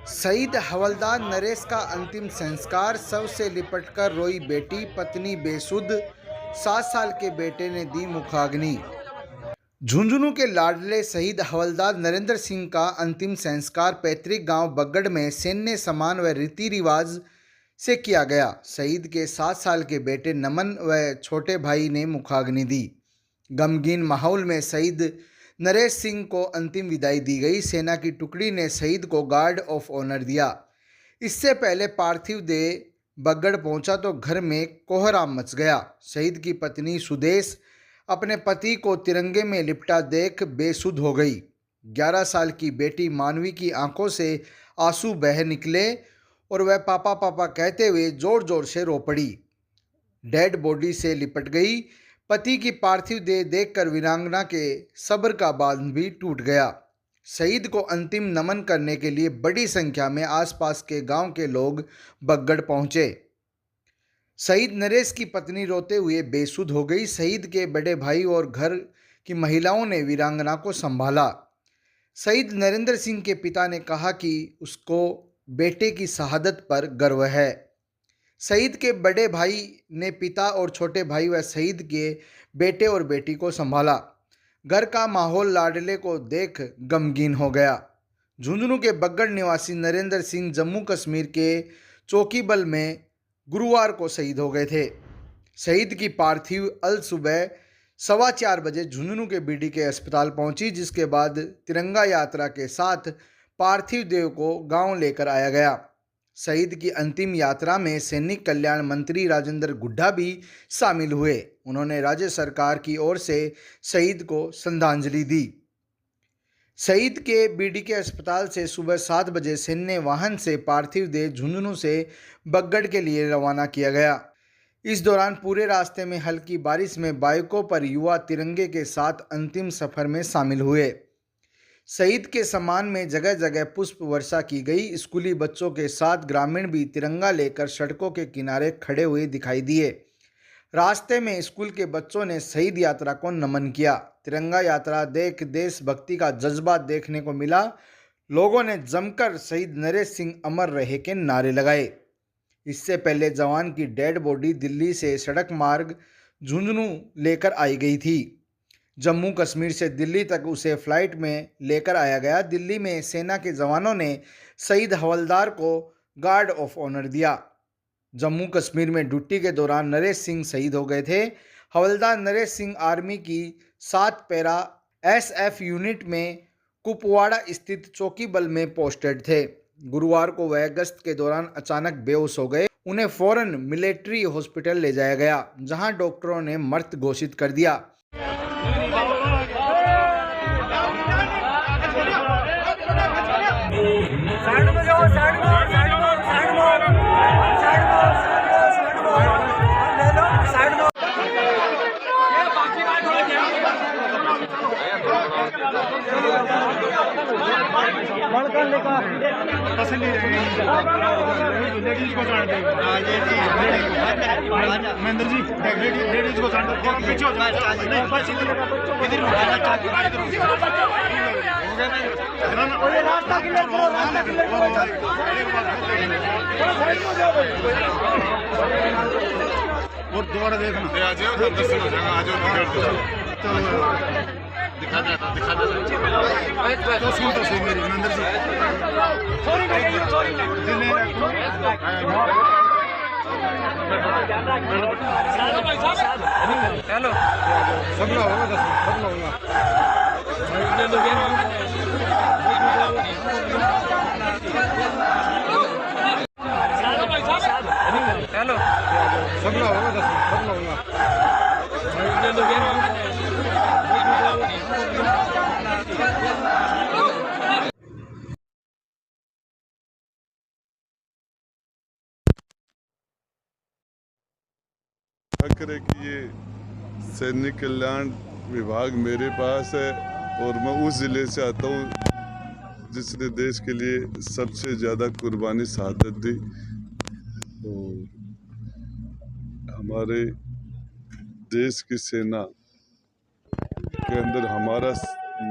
शहीद हवलदार नरेश का अंतिम संस्कार। शव से लिपटकर रोई बेटी, पत्नी बेसुध, 7 साल के बेटे ने दी मुखाग्नि। झुंझुनू के लाडले शहीद हवलदार नरेंद्र सिंह का अंतिम संस्कार पैतृक गांव बगड़ में सैन्य सम्मान व रीति रिवाज से किया गया। शहीद के 7 साल के बेटे नमन व छोटे भाई ने मुखाग्नि दी। गमगीन माहौल में शहीद नरेश सिंह को अंतिम विदाई दी गई। सेना की टुकड़ी ने शहीद को गार्ड ऑफ ऑनर दिया। इससे पहले पार्थिव देह बगड़ पहुंचा तो घर में कोहराम मच गया। शहीद की पत्नी सुदेश अपने पति को तिरंगे में लिपटा देख बेसुध हो गई। 11 साल की बेटी मानवी की आंखों से आंसू बह निकले और वह पापा पापा कहते हुए जोर जोर से रो पड़ी। डेड बॉडी से लिपट गई। पति की पार्थिव देह देखकर वीरांगना के सब्र का बांध भी टूट गया। शहीद को अंतिम नमन करने के लिए बड़ी संख्या में आसपास के गांव के लोग बगड़ पहुंचे। शहीद नरेश की पत्नी रोते हुए बेसुध हो गई। शहीद के बड़े भाई और घर की महिलाओं ने वीरांगना को संभाला। शहीद नरेंद्र सिंह के पिता ने कहा कि उसको बेटे की शहादत पर गर्व है। शहीद के बड़े भाई ने पिता और छोटे भाई व शहीद के बेटे और बेटी को संभाला। घर का माहौल लाडले को देख गमगीन हो गया। झुंझुनू के बगड़ निवासी नरेंद्र सिंह जम्मू कश्मीर के चौकीबल में गुरुवार को शहीद हो गए थे। शहीद की पार्थिव अल सुबह 4:15 बजे झुंझुनू के बीडीके अस्पताल पहुंची, जिसके बाद तिरंगा यात्रा के साथ पार्थिव देव को गांव लेकर आया गया। शहीद की अंतिम यात्रा में सैनिक कल्याण मंत्री राजेंद्र गुड्डा भी शामिल हुए। उन्होंने राज्य सरकार की ओर से शहीद को श्रद्धांजलि दी। शहीद के बीडीके अस्पताल से सुबह 7 बजे सैन्य वाहन से पार्थिव देह झुंझुनू से बगड़ के लिए रवाना किया गया। इस दौरान पूरे रास्ते में हल्की बारिश में बाइकों पर युवा तिरंगे के साथ अंतिम सफर में शामिल हुए। शहीद के सम्मान में जगह जगह पुष्प वर्षा की गई। स्कूली बच्चों के साथ ग्रामीण भी तिरंगा लेकर सड़कों के किनारे खड़े हुए दिखाई दिए। रास्ते में स्कूल के बच्चों ने शहीद यात्रा को नमन किया। तिरंगा यात्रा देख देशभक्ति का जज्बा देखने को मिला। लोगों ने जमकर शहीद नरेश सिंह अमर रहे के नारे लगाए। इससे पहले जवान की डेड बॉडी दिल्ली से सड़क मार्ग झुंझुनू लेकर आई गई थी। जम्मू कश्मीर से दिल्ली तक उसे फ्लाइट में लेकर आया गया। दिल्ली में सेना के जवानों ने शहीद हवलदार को गार्ड ऑफ ऑनर दिया। जम्मू कश्मीर में ड्यूटी के दौरान नरेश सिंह शहीद हो गए थे। हवलदार नरेश सिंह आर्मी की 7 पैरा SF यूनिट में कुपवाड़ा स्थित चौकीबल में पोस्टेड थे। गुरुवार को वह गश्त के दौरान अचानक बेहोश हो गए। उन्हें फौरन मिलिट्री हॉस्पिटल ले जाया गया, जहां डॉक्टरों ने मृत घोषित कर दिया। महेंद्र जी लेडीज को पीछे हो और दोबारा देखना दिखा देता तो सुन तो सही मेरी महेंद्र जी हेलो सब लोग होगा सब लोग हेलो सब लोग होगा सब लोग करे कि ये सैनिक कल्याण विभाग मेरे पास है और मैं उस ज़िले से आता हूँ जिसने देश के लिए सबसे ज़्यादा कुर्बानी शहादत दी। और हमारे देश की सेना के अंदर हमारा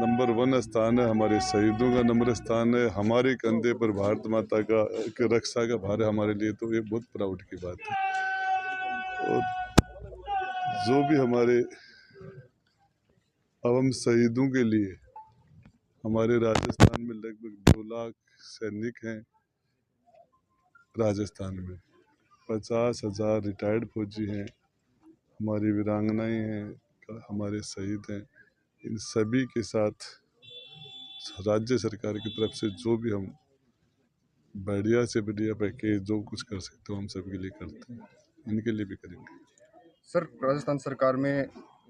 नंबर 1 स्थान है, हमारे शहीदों का नंबर स्थान है, हमारे कंधे पर भारत माता का रक्षा का भार है हमारे लिए, तो ये बहुत प्राउड की बात है। और जो भी हमारे अवम शहीदों के लिए हमारे राजस्थान में लगभग 2 लाख सैनिक हैं। राजस्थान में 50,000 रिटायर्ड फौजी हैं, हमारी वीरांगनाएं हैं, हमारे शहीद हैं। इन सभी के साथ राज्य सरकार की तरफ से जो भी हम बढ़िया से बढ़िया पैकेज जो कुछ कर सकते हो हम सबके लिए करते हैं, इनके लिए भी करेंगे। सर, राजस्थान सरकार में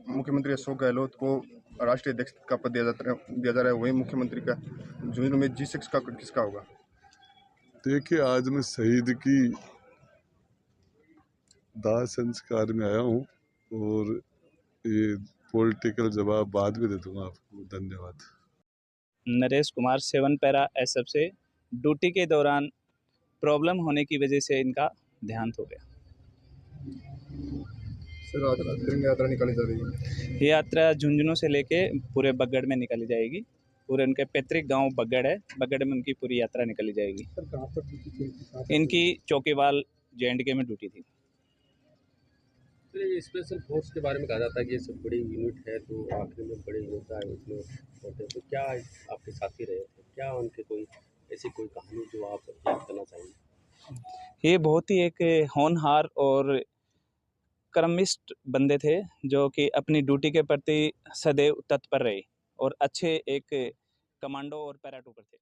मुख्यमंत्री अशोक गहलोत को राष्ट्रीय अध्यक्ष का पद दिया जा रहा है, वही मुख्यमंत्री का झुंझुनू में G6 का किसका होगा? देखिए, आज मैं शहीद की दाह संस्कार में आया हूँ और ये पॉलिटिकल जवाब बाद में दे दूंगा आपको। धन्यवाद। नरेश कुमार 7 पैरा SF से ड्यूटी के दौरान प्रॉब्लम होने की वजह से इनका देहांत हो गया। सर, आज तिरंगा यात्रा निकाली जा रही है। ये यात्रा झुंझुनू से लेके पूरे बगड़ में निकाली जाएगी। पूरे उनके पैतृक गांव बगड़ है, बगड़ में उनकी पूरी यात्रा निकाली जाएगी। सर, कहाँ पर ड्यूटी थी? इनकी चौकीवाल JNK में ड्यूटी थी। तो ये स्पेशल फोर्स के बारे में कहा जाता है कि ये सब बड़ी यूनिट है, तो आखिर में बड़े योद्धा है उसमें होते हैं, तो क्या आपके साथी रहे थे, क्या उनके कोई ऐसी कोई कहानी जो आप याद करना चाहेंगे? ये बहुत ही एक होनहार और कर्मनिष्ठ बंदे थे जो कि अपनी ड्यूटी के प्रति सदैव तत्पर रहे और अच्छे एक कमांडो और पैराट्रूपर थे।